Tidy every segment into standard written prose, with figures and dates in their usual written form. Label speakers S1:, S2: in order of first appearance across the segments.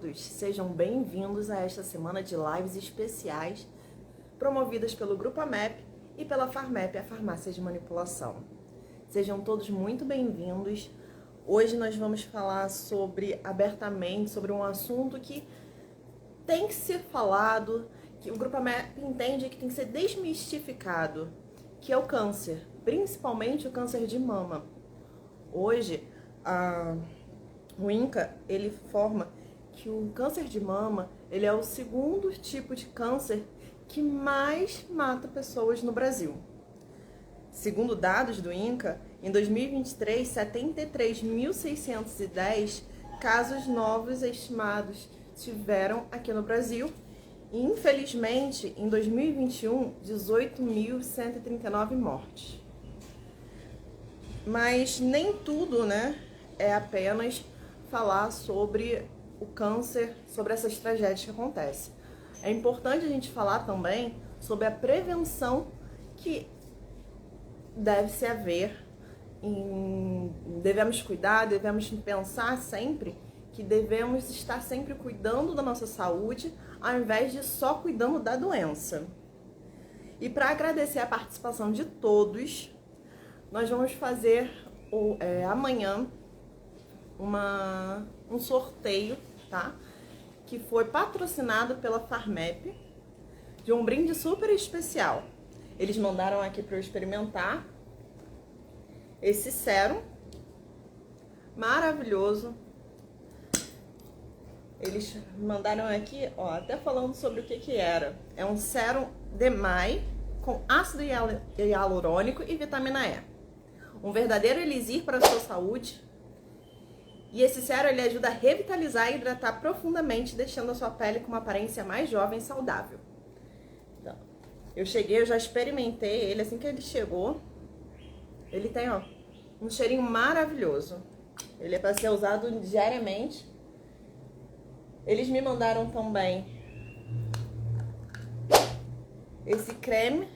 S1: todos, sejam bem-vindos a esta semana de lives especiais promovidas pelo Grupo AMEP e pela Farmep, a Farmácia de Manipulação. Sejam todos muito bem-vindos. Hoje nós vamos falar abertamente sobre um assunto que tem que ser falado, que o Grupo AMEP entende que tem que ser desmistificado, que é o câncer, principalmente o câncer de mama. Hoje, o INCA, ele informa que o câncer de mama, ele é o segundo tipo de câncer que mais mata pessoas no Brasil. Segundo dados do INCA, em 2023, 73.610 casos novos estimados tiveram aqui no Brasil. E, infelizmente, em 2021, 18.139 mortes. Mas nem tudo, é apenas falar sobre o câncer, sobre essas tragédias que acontecem. É importante a gente falar também sobre a prevenção que deve-se haver. Devemos cuidar, devemos pensar sempre que devemos estar sempre cuidando da nossa saúde, ao invés de só cuidando da doença. E para agradecer a participação de todos, nós vamos fazer amanhã um sorteio, tá? Que foi patrocinado pela Farmep, de um brinde super especial. Eles mandaram aqui para eu experimentar esse sérum maravilhoso. Eles mandaram aqui, até falando sobre o que era. É um sérum DMAI com ácido hialurônico e vitamina E. Um verdadeiro elixir para a sua saúde. E esse sérum, ele ajuda a revitalizar e hidratar profundamente, deixando a sua pele com uma aparência mais jovem e saudável. Então, eu já experimentei ele assim que ele chegou. Ele tem, um cheirinho maravilhoso. Ele é para ser usado diariamente. Eles me mandaram também esse creme,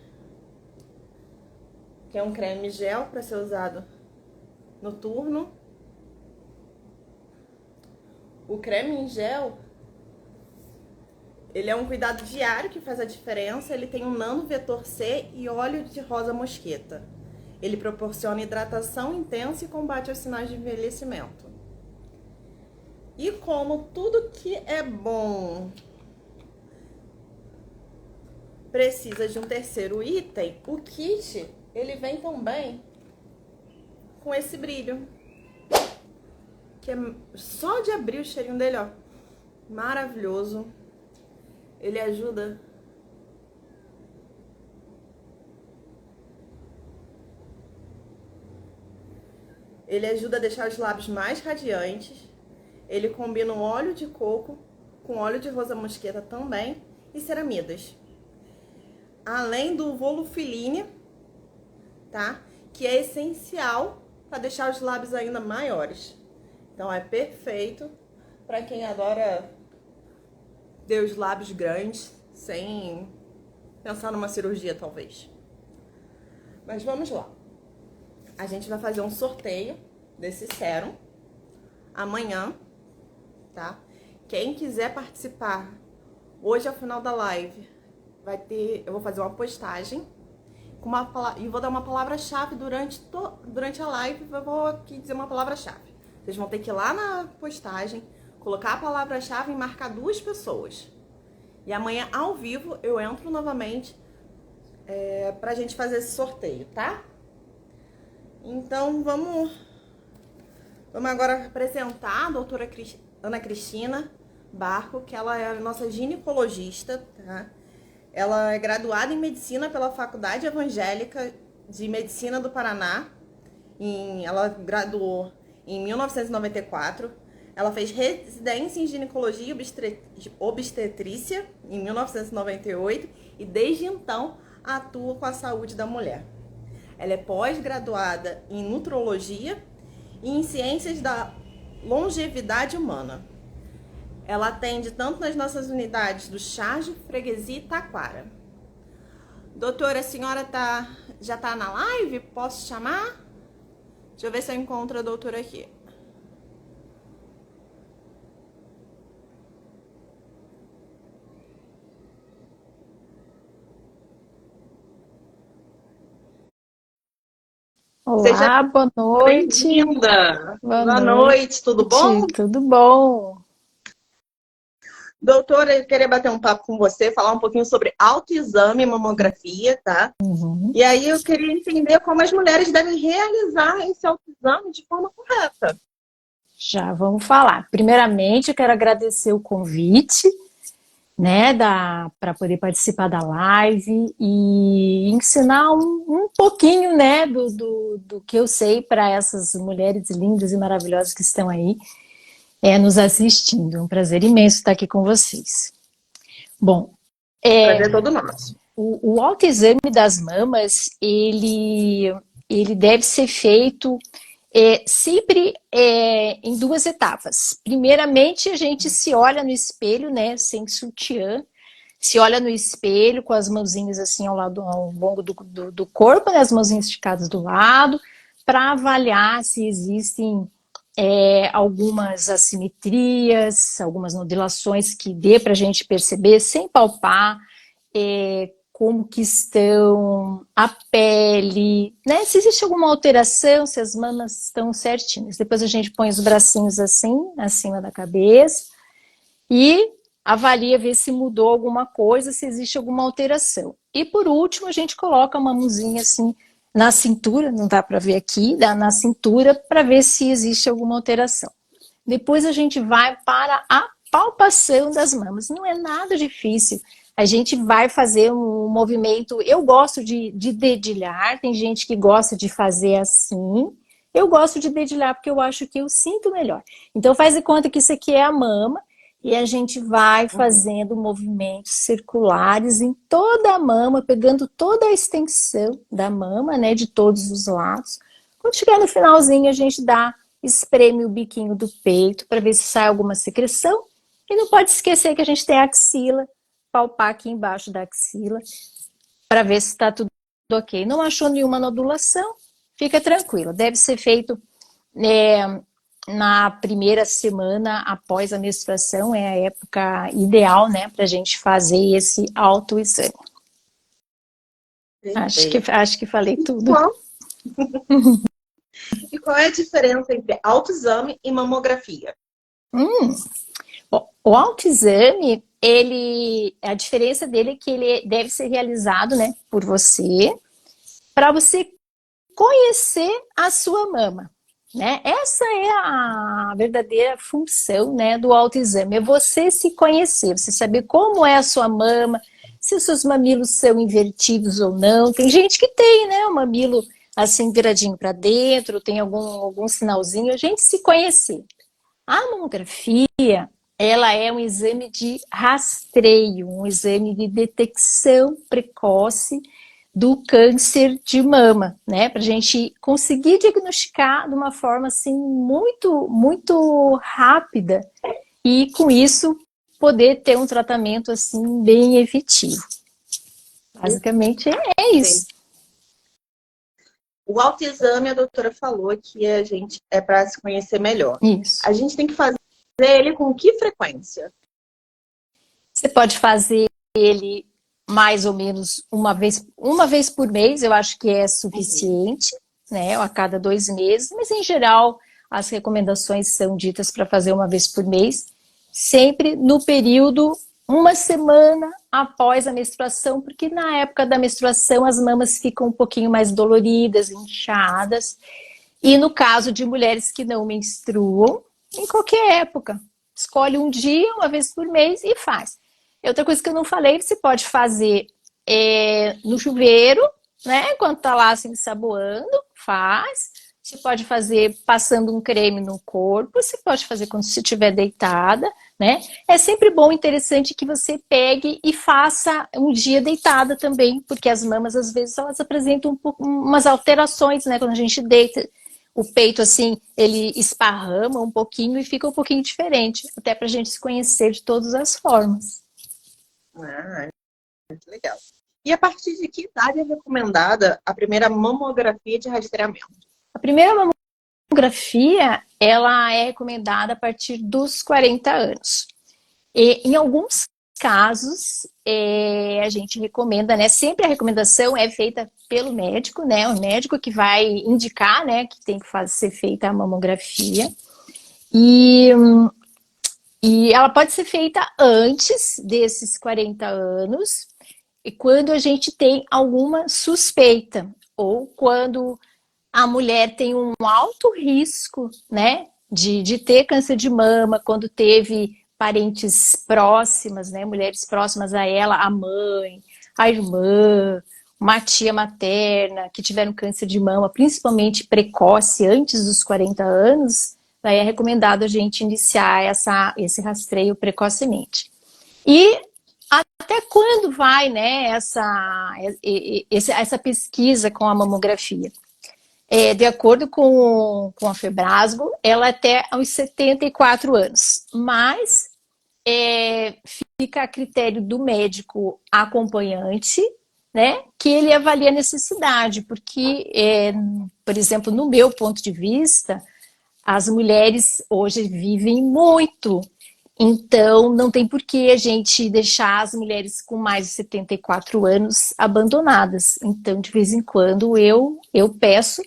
S1: que é um creme gel para ser usado noturno. O creme em gel, ele é um cuidado diário que faz a diferença. Ele tem um nano vetor C e óleo de rosa mosqueta. Ele proporciona hidratação intensa e combate aos sinais de envelhecimento. E como tudo que é bom precisa de um terceiro item, o kit, ele vem também com esse brilho. Que é só de abrir o cheirinho dele, maravilhoso. Ele ajuda a deixar os lábios mais radiantes. Ele combina o óleo de coco com óleo de rosa mosqueta também e ceramidas. Além do volufiline, tá? Que é essencial para deixar os lábios ainda maiores. Então é perfeito para quem adora ter os lábios grandes, sem pensar numa cirurgia talvez. Mas vamos lá. A gente vai fazer um sorteio desse sérum amanhã, tá? Quem quiser participar, hoje ao final da live, eu vou fazer uma postagem e vou dar uma palavra-chave durante a live. Eu vou aqui dizer uma palavra-chave. Vocês vão ter que ir lá na postagem, colocar a palavra-chave e marcar 2 pessoas. E amanhã, ao vivo, eu entro novamente pra gente fazer esse sorteio, tá? Então, vamos agora apresentar a doutora Ana Cristina Barco, que ela é a nossa ginecologista, tá? Ela é graduada em Medicina pela Faculdade Evangélica de Medicina do Paraná. Ela graduou em 1994. Ela fez residência em ginecologia e obstetrícia em 1998 e desde então atua com a saúde da mulher. Ela é pós-graduada em nutrologia e em ciências da longevidade humana. Ela atende tanto nas nossas unidades do Charge, Freguesia e Taquara. Doutora, a senhora já tá na live? Posso chamar? Deixa eu ver se eu encontro a doutora aqui. Seja
S2: Olá, boa noite.
S1: bem-vinda.
S2: Boa
S1: Boa noite, tudo bom?
S2: noite, tudo bom?
S1: Doutora, eu queria bater um papo com você, falar um pouquinho sobre autoexame e mamografia, tá?
S2: Uhum.
S1: E aí eu queria entender como as mulheres devem realizar esse autoexame de forma correta.
S2: Já vamos falar. Primeiramente, eu quero agradecer o convite, né, para poder participar da live e ensinar um pouquinho, né, do que eu sei para essas mulheres lindas e maravilhosas que estão aí, nos assistindo. É um prazer imenso estar aqui com vocês. Bom,
S1: Prazer é todo nosso.
S2: o autoexame das mamas, ele deve ser feito sempre em duas etapas. Primeiramente, a gente se olha no espelho, né, sem sutiã, se olha no espelho com as mãozinhas assim ao longo do corpo, né, as mãozinhas esticadas do lado, para avaliar se existem algumas assimetrias, algumas nodulações que dê para a gente perceber sem palpar, como que estão a pele, né? Se existe alguma alteração, se as mamas estão certinhas. Depois a gente põe os bracinhos assim, acima da cabeça, e avalia ver se mudou alguma coisa, se existe alguma alteração. E por último, a gente coloca uma mãozinha assim na cintura, não dá para ver aqui, dá na cintura, para ver se existe alguma alteração. Depois a gente vai para a palpação das mamas. Não é nada difícil. A gente vai fazer um movimento. Eu gosto de dedilhar, tem gente que gosta de fazer assim. Eu gosto de dedilhar porque eu acho que eu sinto melhor. Então faz de conta que isso aqui é a mama e a gente vai fazendo movimentos circulares em toda a mama, pegando toda a extensão da mama, né, de todos os lados. Quando chegar no finalzinho, a gente espreme o biquinho do peito para ver se sai alguma secreção. E não pode esquecer que a gente tem a axila, palpar aqui embaixo da axila para ver se está tudo ok. Não achou nenhuma nodulação? Fica tranquila. Deve ser feito na primeira semana após a menstruação, é a época ideal, né, para a gente fazer esse autoexame.
S1: Perfeito.
S2: Acho que falei tudo.
S1: Qual, e qual é a diferença entre autoexame e mamografia?
S2: Bom, o autoexame, a diferença dele é que ele deve ser realizado, né, por você, para você conhecer a sua mama, né? Essa é a verdadeira função, né, do autoexame, é você se conhecer, você saber como é a sua mama, se os seus mamilos são invertidos ou não. Tem gente que tem, né, o mamilo assim viradinho para dentro, tem algum sinalzinho, a gente se conhecer. A mamografia, ela é um exame de rastreio, um exame de detecção precoce do câncer de mama, né? Para a gente conseguir diagnosticar de uma forma assim muito rápida e com isso poder ter um tratamento assim bem efetivo. Basicamente é isso.
S1: O autoexame, a doutora falou que a gente é para se conhecer melhor.
S2: Isso.
S1: A gente tem que fazer ele com que frequência?
S2: Você pode fazer ele mais ou menos uma vez por mês, eu acho que é suficiente, né? A cada 2 meses, mas em geral as recomendações são ditas para fazer uma vez por mês, sempre no período uma semana após a menstruação, porque na época da menstruação as mamas ficam um pouquinho mais doloridas, inchadas, e no caso de mulheres que não menstruam, em qualquer época, escolhe um dia, uma vez por mês e faz. E outra coisa que eu não falei, você pode fazer no chuveiro, né? Enquanto tá lá assim saboando, faz. Você pode fazer passando um creme no corpo, você pode fazer quando você estiver deitada, né? É sempre bom, interessante que você pegue e faça um dia deitada também, porque as mamas às vezes elas apresentam umas alterações, né? Quando a gente deita, o peito assim, ele esparrama um pouquinho e fica um pouquinho diferente, até pra gente se conhecer de todas as formas.
S1: Ah, muito legal. E a partir de que idade é recomendada a primeira mamografia de rastreamento?
S2: A primeira mamografia, ela é recomendada a partir dos 40 anos. E em alguns casos, a gente recomenda, né? Sempre a recomendação é feita pelo médico, né? O médico que vai indicar, né? Que tem que ser feita a mamografia. E ela pode ser feita antes desses 40 anos, e quando a gente tem alguma suspeita, ou quando a mulher tem um alto risco, né, de ter câncer de mama, quando teve parentes próximas, né, mulheres próximas a ela, a mãe, a irmã, uma tia materna, que tiveram câncer de mama, principalmente precoce, antes dos 40 anos, daí é recomendado a gente iniciar esse rastreio precocemente. E até quando vai, né, essa pesquisa com a mamografia? De acordo com a Febrasgo, ela é até aos 74 anos, mas fica a critério do médico acompanhante, né, que ele avalia a necessidade, porque, por exemplo, no meu ponto de vista, as mulheres hoje vivem muito, então não tem por que a gente deixar as mulheres com mais de 74 anos abandonadas. Então, de vez em quando, eu peço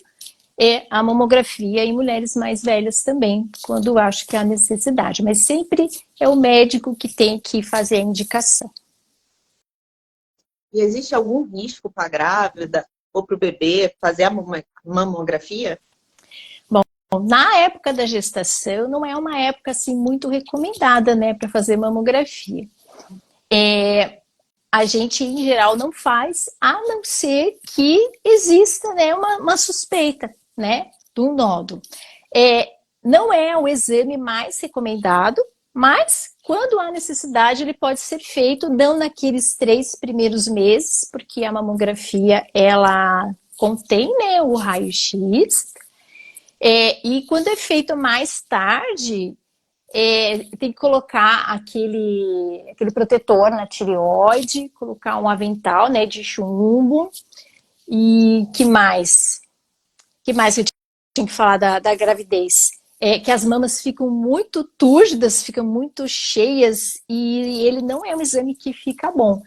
S2: a mamografia em mulheres mais velhas também, quando acho que há necessidade. Mas sempre é o médico que tem que fazer a indicação.
S1: E existe algum risco para a grávida ou para o bebê fazer a mamografia?
S2: Bom, na época da gestação, não é uma época assim muito recomendada, né, para fazer mamografia. A gente, em geral, não faz, a não ser que exista, né, uma suspeita, né, de um nódulo. Não é o exame mais recomendado, mas quando há necessidade, ele pode ser feito, não naqueles 3 primeiros meses, porque a mamografia, ela contém, né, o raio-x, e quando é feito mais tarde, tem que colocar aquele protetor na tireoide, colocar um avental, né, de chumbo. E que mais? Que mais que eu tinha que falar da gravidez? Que as mamas ficam muito túrgidas, ficam muito cheias, e ele não é um exame que fica bom.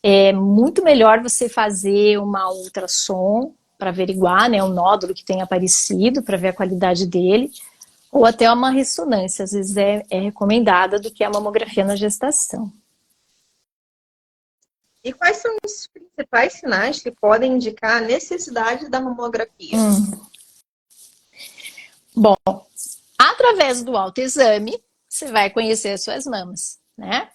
S2: É muito melhor você fazer uma ultrassom para averiguar, né, o nódulo que tem aparecido, para ver a qualidade dele, ou até uma ressonância, às vezes é recomendada, do que a mamografia na gestação.
S1: E quais são os principais sinais que podem indicar a necessidade da mamografia?
S2: Bom, através do autoexame, você vai conhecer as suas mamas, né?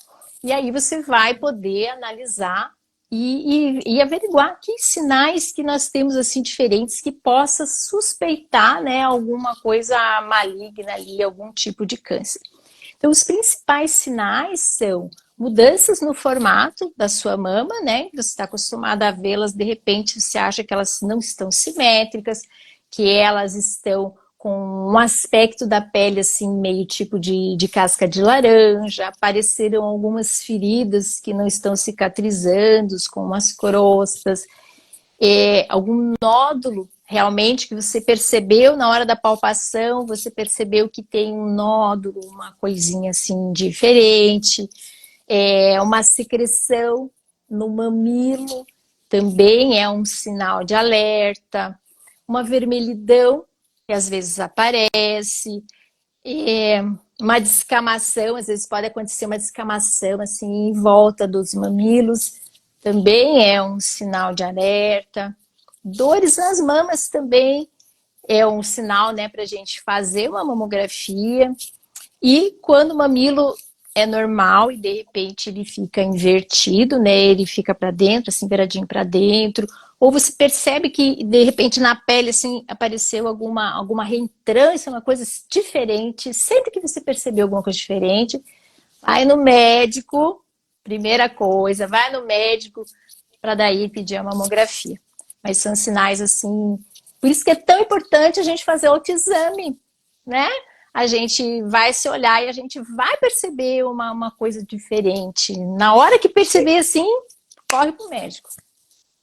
S2: E aí você vai poder analisar e averiguar que sinais que nós temos assim diferentes que possa suspeitar, né, alguma coisa maligna ali, algum tipo de câncer. Então, os principais sinais são mudanças no formato da sua mama, né? Você está acostumada a vê-las, de repente você acha que elas não estão simétricas, que elas estão com um aspecto da pele assim, meio tipo de casca de laranja, apareceram algumas feridas que não estão cicatrizando, com umas crostas, algum nódulo realmente que você percebeu na hora da palpação, você percebeu que tem um nódulo, uma coisinha assim diferente, uma secreção no mamilo, também é um sinal de alerta, uma vermelhidão que às vezes aparece, uma descamação, às vezes pode acontecer uma descamação assim em volta dos mamilos, também é um sinal de alerta. Dores nas mamas também é um sinal, né, para a gente fazer uma mamografia. E quando o mamilo é normal e de repente ele fica invertido, né, ele fica para dentro, assim, viradinho para dentro, ou você percebe que de repente na pele assim apareceu alguma reentrância, uma coisa diferente. Sempre que você percebeu alguma coisa diferente, vai no médico, primeira coisa, vai no médico para daí pedir a mamografia. Mas são sinais assim, por isso que é tão importante a gente fazer autoexame, né? A gente vai se olhar e a gente vai perceber uma coisa diferente. Na hora que perceber assim, corre pro médico.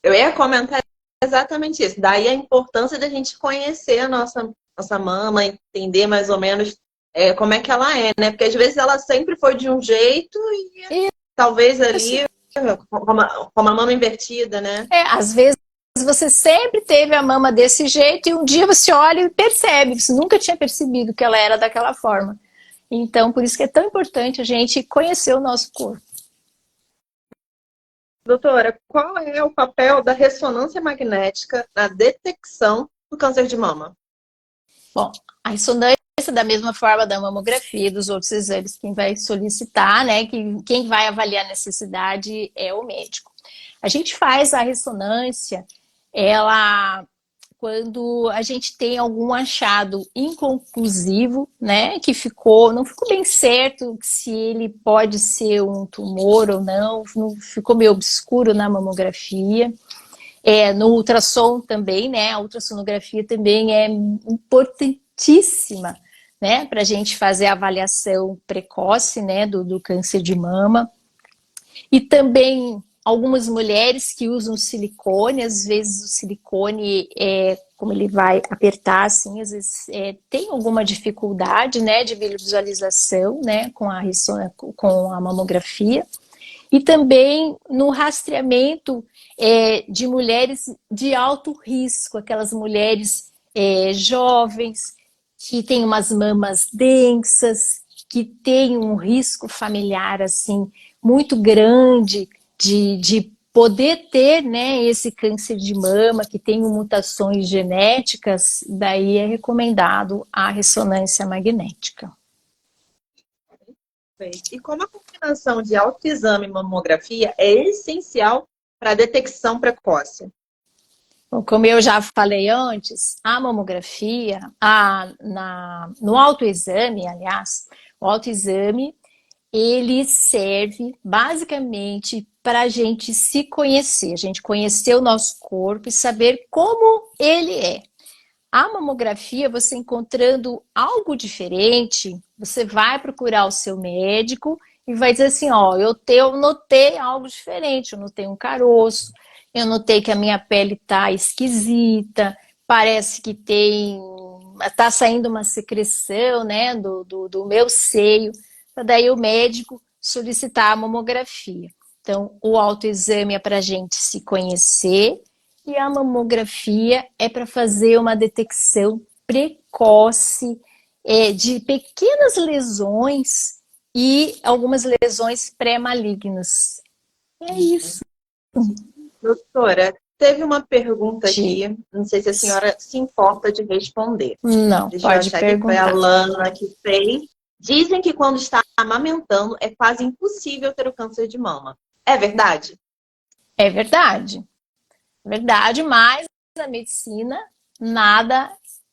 S1: Eu ia comentar exatamente isso. Daí a importância da gente conhecer a nossa mama, entender mais ou menos como é que ela é, né? Porque às vezes ela sempre foi de um jeito e talvez ali com a mama invertida, né?
S2: Às vezes você sempre teve a mama desse jeito e um dia você olha e percebe, você nunca tinha percebido que ela era daquela forma. Então, por isso que é tão importante a gente conhecer o nosso corpo.
S1: Doutora, qual é o papel da ressonância magnética na detecção do câncer de mama?
S2: Bom, a ressonância, da mesma forma da mamografia e dos outros exames, quem vai solicitar, né? Quem vai avaliar a necessidade é o médico. A gente faz a ressonância, ela quando a gente tem algum achado inconclusivo, né, que não ficou bem certo se ele pode ser um tumor ou não ficou meio obscuro na mamografia. No ultrassom também, né, a ultrassonografia também é importantíssima, né, para a gente fazer a avaliação precoce, né, do câncer de mama. E também algumas mulheres que usam silicone, às vezes o silicone, como ele vai apertar, assim, às vezes tem alguma dificuldade, né, de visualização, né, com a mamografia. E também no rastreamento de mulheres de alto risco, aquelas mulheres jovens, que têm umas mamas densas, que têm um risco familiar, assim, muito grande de poder ter, né, esse câncer de mama, que tem mutações genéticas, daí é recomendado a ressonância magnética.
S1: E como a combinação de autoexame e mamografia é essencial para a detecção precoce?
S2: Bom, como eu já falei antes, a mamografia, no autoexame, aliás, o autoexame, ele serve basicamente para a gente se conhecer, a gente conhecer o nosso corpo e saber como ele é. A mamografia, você encontrando algo diferente, você vai procurar o seu médico e vai dizer assim, ó, eu notei algo diferente, eu notei um caroço, eu notei que a minha pele tá esquisita, parece que tá saindo uma secreção, né, do meu seio, para daí o médico solicitar a mamografia. Então, o autoexame é para a gente se conhecer e a mamografia é para fazer uma detecção precoce de pequenas lesões e algumas lesões pré-malignas. É isso.
S1: Doutora, teve uma pergunta aqui, não sei se a senhora se importa de responder.
S2: Não,
S1: Deixa eu
S2: pode
S1: achar aqui, foi a
S2: perguntar.
S1: Lana que fez. Dizem que quando está amamentando é quase impossível ter o câncer de mama. É verdade?
S2: É verdade. Verdade, mas na medicina nada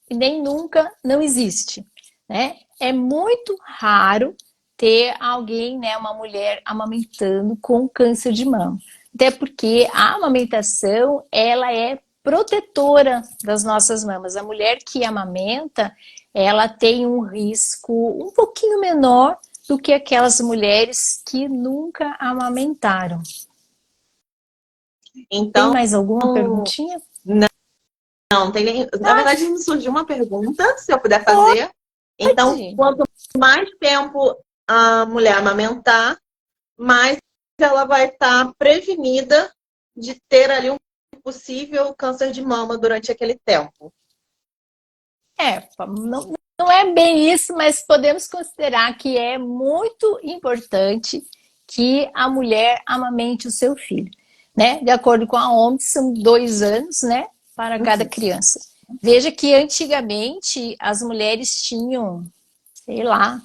S2: e nem nunca não existe, né? É muito raro ter alguém, né, uma mulher amamentando com câncer de mama. Até porque a amamentação, ela é protetora das nossas mamas. A mulher que amamenta, ela tem um risco um pouquinho menor do que aquelas mulheres que nunca amamentaram. Tem
S1: Então,
S2: mais alguma perguntinha?
S1: não tem nem. Na verdade, me surgiu uma pergunta, se eu puder fazer. Então, quanto mais tempo a mulher amamentar, mais ela vai estar prevenida de ter ali um possível câncer de mama durante aquele tempo.
S2: Não é bem isso, mas podemos considerar que é muito importante que a mulher amamente o seu filho, né? De acordo com a OMS, são 2 anos, né, para cada criança. Veja que antigamente as mulheres tinham, sei lá,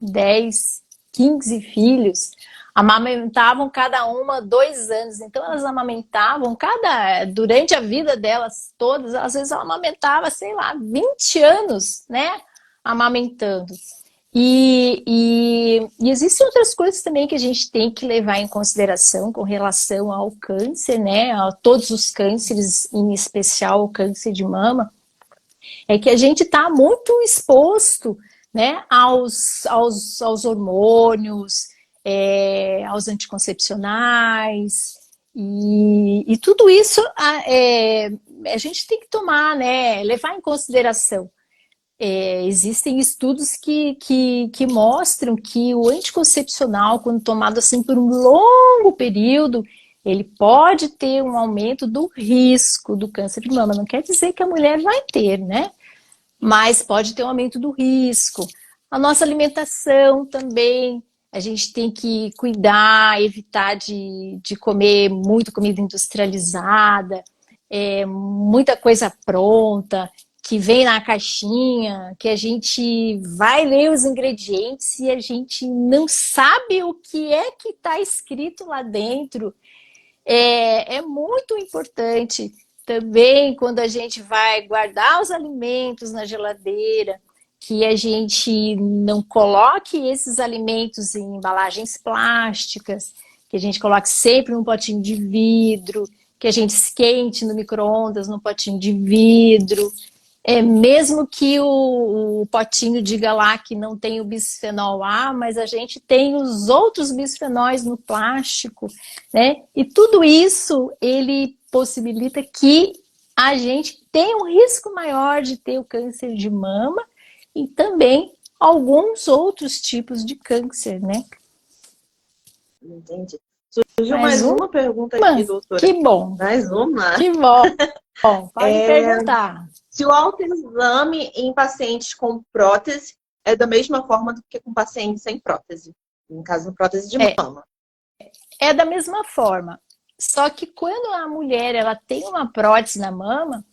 S2: 10, 15 filhos, amamentavam cada uma 2 anos. Então elas amamentavam durante a vida delas todas, às vezes ela amamentava, sei lá, 20 anos, né? Amamentando. E existem outras coisas também que a gente tem que levar em consideração com relação ao câncer, né? A todos os cânceres, em especial o câncer de mama, é que a gente está muito exposto, né, aos hormônios, aos anticoncepcionais, e tudo isso a gente tem que tomar, né, levar em consideração. Existem estudos que mostram que o anticoncepcional, quando tomado assim por um longo período, ele pode ter um aumento do risco do câncer de mama. Não quer dizer que a mulher vai ter, né? Mas pode ter um aumento do risco. A nossa alimentação também, a gente tem que cuidar, evitar de comer muito comida industrializada, muita coisa pronta, que vem na caixinha, que a gente vai ler os ingredientes e a gente não sabe o que é que está escrito lá dentro. É muito importante também quando a gente vai guardar os alimentos na geladeira, que a gente não coloque esses alimentos em embalagens plásticas, que a gente coloque sempre num potinho de vidro, que a gente esquente no micro-ondas num potinho de vidro. Mesmo que o potinho diga lá que não tem o bisfenol A, mas a gente tem os outros bisfenóis no plástico, né? E tudo isso, ele possibilita que a gente tenha um risco maior de ter o câncer de mama e também alguns outros tipos de câncer, né?
S3: Entendi. Surgiu
S2: Mais
S3: mais
S2: uma?
S3: uma pergunta aqui, doutora.
S2: Que bom,
S3: Mais uma.
S2: que bom. Bom, pode perguntar.
S3: Se o autoexame em pacientes com prótese é da mesma forma do que com pacientes sem prótese, no caso, prótese de mama.
S2: É da mesma forma. Só que quando a mulher ela tem uma prótese na mama,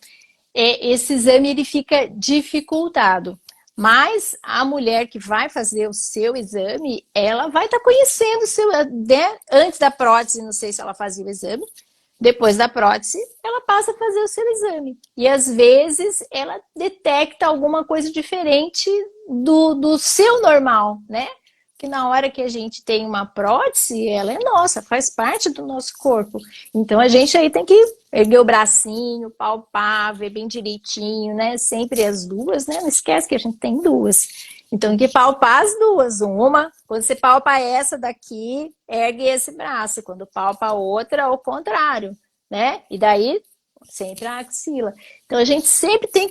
S2: esse exame ele fica dificultado. Mas a mulher que vai fazer o seu exame, ela vai estar conhecendo o seu, né? Antes da prótese, não sei se ela fazia o exame. Depois da prótese, ela passa a fazer o seu exame. E às vezes ela detecta alguma coisa diferente do seu normal, né? Que na hora que a gente tem uma prótese, ela é nossa, faz parte do nosso corpo. Então a gente aí tem que erguer o bracinho, palpar, ver bem direitinho, né? Sempre as duas, né? Não esquece que a gente tem duas. Então tem que palpar as duas. Uma, quando você palpa essa daqui, ergue esse braço. Quando palpa a outra, ao contrário, né? E daí, sempre a axila. Então a gente sempre tem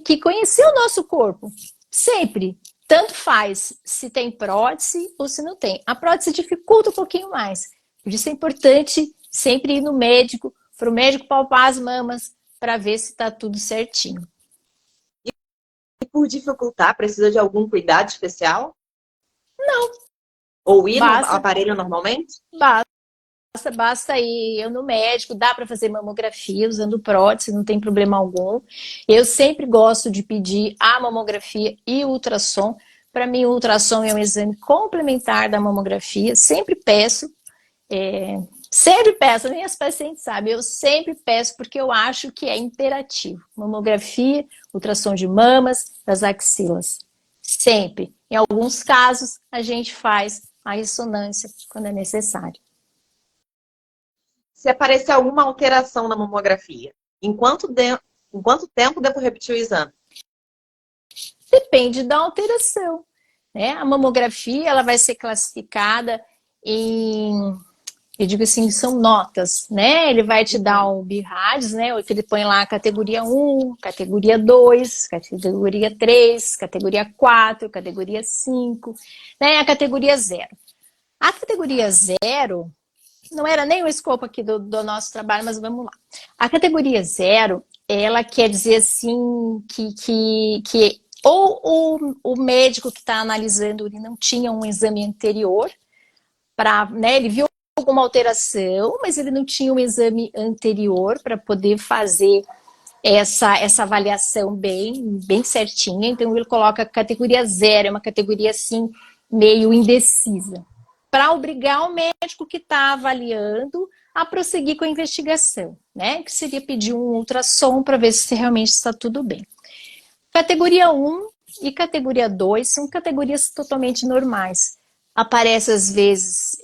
S2: que conhecer o nosso corpo. Sempre. Tanto faz se tem prótese ou se não tem. A prótese dificulta um pouquinho mais. Por isso é importante sempre ir no médico, para o médico palpar as mamas, para ver se está tudo certinho.
S3: E por dificultar, precisa de algum cuidado especial?
S2: Não.
S3: Ou ir no aparelho normalmente?
S2: Basta ir no médico, dá para fazer mamografia usando prótese, não tem problema algum. Eu sempre gosto de pedir a mamografia e o ultrassom. Para mim, o ultrassom é um exame complementar da mamografia. Sempre peço, nem as pacientes sabem, eu sempre peço porque eu acho que é imperativo. Mamografia, ultrassom de mamas, das axilas. Sempre. Em alguns casos, a gente faz a ressonância quando é necessário.
S3: Se aparecer alguma alteração na mamografia, em quanto tempo devo repetir o exame?
S2: Depende da alteração, né? A mamografia ela vai ser classificada eu digo assim, são notas, né? Ele vai te dar um BIRADS, né? Que ele põe lá categoria 1, categoria 2, categoria 3, categoria 4, categoria 5, né? A categoria 0. A categoria 0 não era nem o escopo aqui do nosso trabalho, mas vamos lá. A categoria 0, ela quer dizer assim que ou o médico que está analisando ele não tinha um exame anterior, né, ele viu alguma alteração, mas ele não tinha um exame anterior para poder fazer essa avaliação bem certinha. Então ele coloca categoria 0, é uma categoria assim meio indecisa, para obrigar o médico que está avaliando a prosseguir com a investigação, né? Que seria pedir um ultrassom para ver se realmente está tudo bem. Categoria 1 e categoria 2 são categorias totalmente normais. Aparece às vezes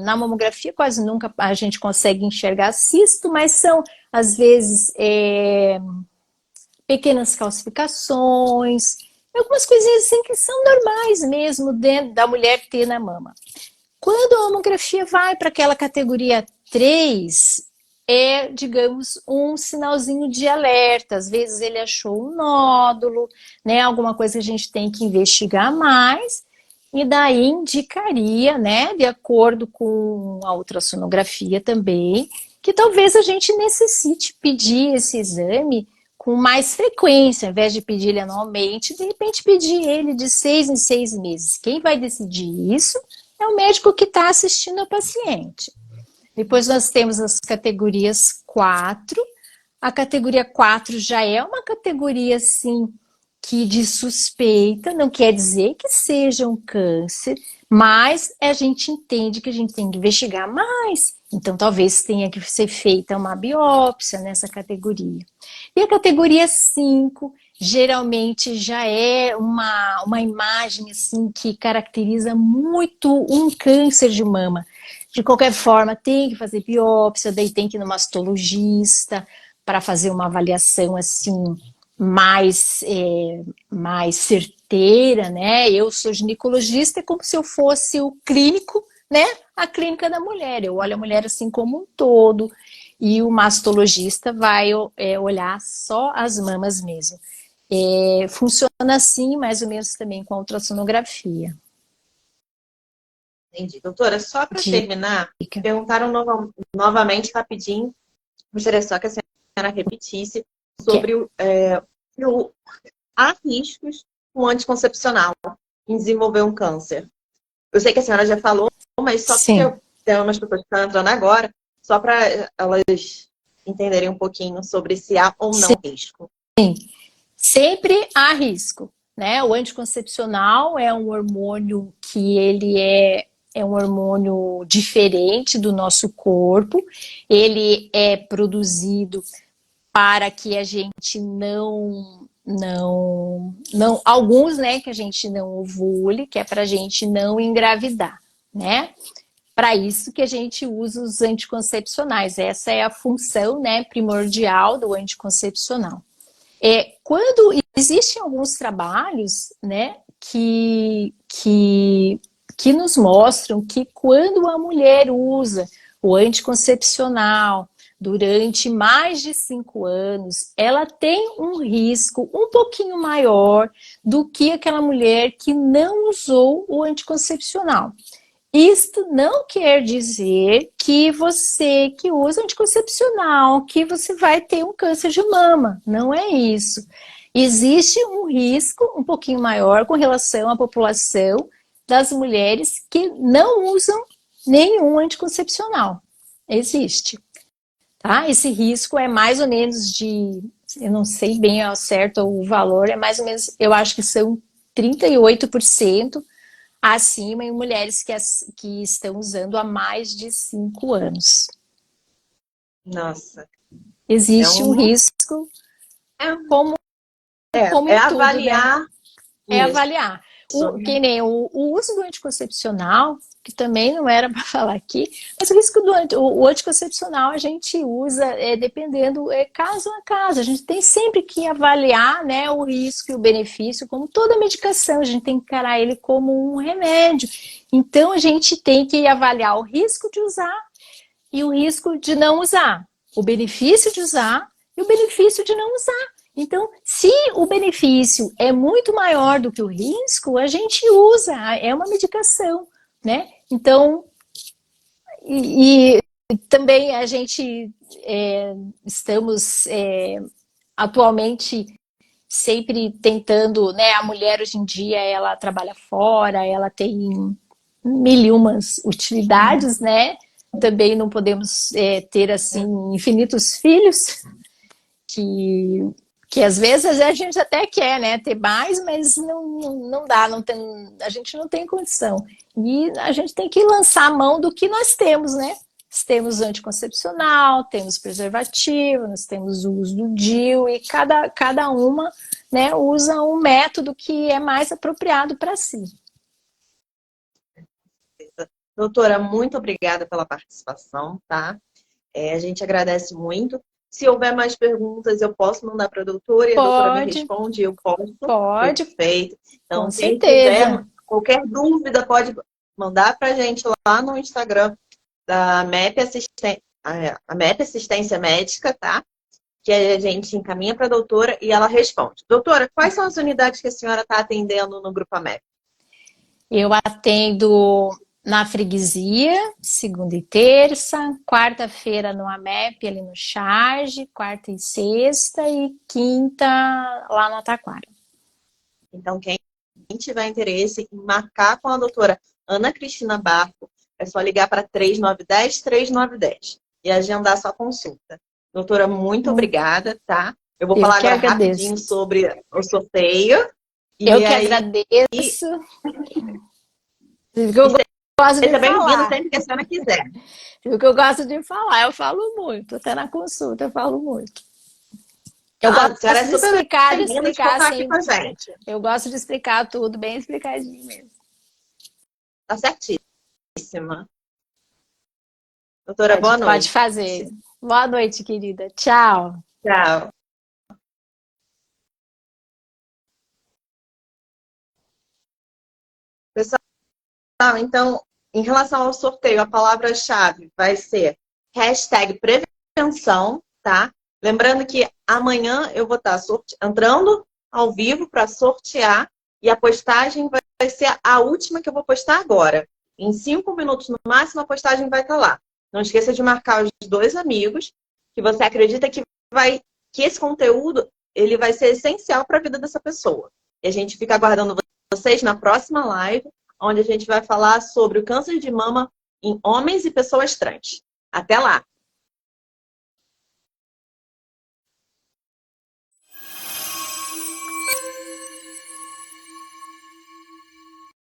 S2: na mamografia, quase nunca a gente consegue enxergar cisto, mas são às vezes pequenas calcificações, algumas coisinhas assim que são normais mesmo dentro da mulher ter na mama. Quando a mamografia vai para aquela categoria 3, digamos, um sinalzinho de alerta. Às vezes ele achou um nódulo, né? Alguma coisa que a gente tem que investigar mais. E daí indicaria, né, de acordo com a ultrassonografia também, que talvez a gente necessite pedir esse exame com mais frequência, ao invés de pedir ele anualmente, de repente pedir ele de 6 em 6 meses. Quem vai decidir isso é o médico que está assistindo ao paciente. Depois nós temos as categorias 4. A categoria 4 já é uma categoria, assim, que de suspeita, não quer dizer que seja um câncer, mas a gente entende que a gente tem que investigar mais. Então, talvez tenha que ser feita uma biópsia nessa categoria. E a categoria 5, geralmente já é uma imagem assim, que caracteriza muito um câncer de mama. De qualquer forma, tem que fazer biópsia, daí tem que ir no mastologista para fazer uma avaliação assim mais certeira, né? Eu sou ginecologista, é como se eu fosse o clínico, né? A clínica da mulher. Eu olho a mulher assim como um todo e o mastologista vai olhar só as mamas mesmo. Funciona assim, mais ou menos também com a ultrassonografia.
S3: Entendi. Doutora, só para
S2: Dica.
S3: terminar, perguntaram novamente, rapidinho, gostaria só que a senhora repetisse sobre há riscos com anticoncepcional em desenvolver um câncer. Eu sei que a senhora já falou, mas só porque tem umas pessoas que estão entrando agora, só para elas entenderem um pouquinho sobre se há ou não risco.
S2: Sim, sempre há risco, né? O anticoncepcional é um hormônio que ele é um hormônio diferente do nosso corpo. Ele é produzido para que a gente alguns, né, que a gente não ovule, que é para a gente não engravidar, né? Para isso que a gente usa os anticoncepcionais. Essa é a função, né, primordial do anticoncepcional. Quando existem alguns trabalhos, né, que nos mostram que quando a mulher usa o anticoncepcional durante mais de 5 anos, ela tem um risco um pouquinho maior do que aquela mulher que não usou o anticoncepcional. Isto não quer dizer que você que usa anticoncepcional, que você vai ter um câncer de mama. Não é isso. Existe um risco um pouquinho maior com relação à população das mulheres que não usam nenhum anticoncepcional. Existe. Tá? Esse risco é mais ou menos eu não sei bem ao certo o valor, é mais ou menos, eu acho que são 38% acima em mulheres que estão usando há mais de 5 anos.
S3: Nossa.
S2: Existe um risco como tudo,
S3: avaliar.
S2: Né? É avaliar. Que nem o uso do anticoncepcional, que também não era para falar aqui, mas o risco o anticoncepcional a gente usa dependendo, caso a caso. A gente tem sempre que avaliar, né, o risco e o benefício, como toda medicação, a gente tem que encarar ele como um remédio. Então a gente tem que avaliar o risco de usar e o risco de não usar, o benefício de usar e o benefício de não usar. Então, se o benefício é muito maior do que o risco, a gente usa, é uma medicação, né? Então, e também a gente estamos atualmente sempre tentando, né? A mulher hoje em dia, ela trabalha fora, ela tem mil e umas utilidades, né? Também não podemos ter, assim, infinitos filhos, que às vezes a gente até quer, né, ter mais, mas não dá, a gente não tem condição. E a gente tem que lançar a mão do que nós temos, né? Temos anticoncepcional, temos preservativo, nós temos o uso do DIU e cada uma, né, usa um método que é mais apropriado para si.
S3: Doutora, muito obrigada pela participação, tá? A gente agradece muito. Se houver mais perguntas, eu posso mandar para a doutora e a doutora me responde, eu posso.
S2: Pode.
S3: Perfeito. Então,
S2: com
S3: quem
S2: certeza.
S3: tiver qualquer dúvida, pode mandar para a gente lá no Instagram da MEP a MEP, assistência médica, tá? Que a gente encaminha para a doutora e ela responde. Doutora, quais são as unidades que a senhora está atendendo no Grupo AMEP?
S2: Eu atendo na freguesia, segunda e terça, quarta-feira no AMEP, ali no Charge, quarta e sexta, e quinta lá no Taquara.
S3: Então, quem tiver interesse em marcar com a doutora Ana Cristina Barco, é só ligar para 3910-3910 e agendar sua consulta. Doutora, muito obrigada, tá? Eu vou
S2: Eu
S3: falar
S2: que
S3: agora
S2: agradeço.
S3: rapidinho sobre o sorteio.
S2: Eu que agradeço. Eu gosto de
S3: Seja bem-vindo
S2: falar.
S3: sempre que a senhora quiser.
S2: O que eu gosto de falar, eu falo muito. Até na consulta eu falo muito. Eu
S3: A
S2: gosto
S3: senhora é
S2: de
S3: super
S2: explicar,
S3: bem-vinda de contar aqui
S2: assim.
S3: com a gente.
S2: Eu gosto de explicar tudo bem explicadinho mesmo.
S3: Tá certíssima. Doutora, boa noite.
S2: Pode fazer. Boa noite, querida. Tchau.
S3: Tchau. Pessoal, então, em relação ao sorteio, a palavra-chave vai ser #prevenção, tá? Lembrando que amanhã eu vou estar entrando ao vivo para sortear e a postagem vai ser a última que eu vou postar agora. Em 5 minutos no máximo a postagem vai estar lá. Não esqueça de marcar os 2 amigos que você acredita que esse conteúdo ele vai ser essencial para a vida dessa pessoa. E a gente fica aguardando vocês na próxima live, onde a gente vai falar sobre o câncer de mama em homens e pessoas trans. Até lá!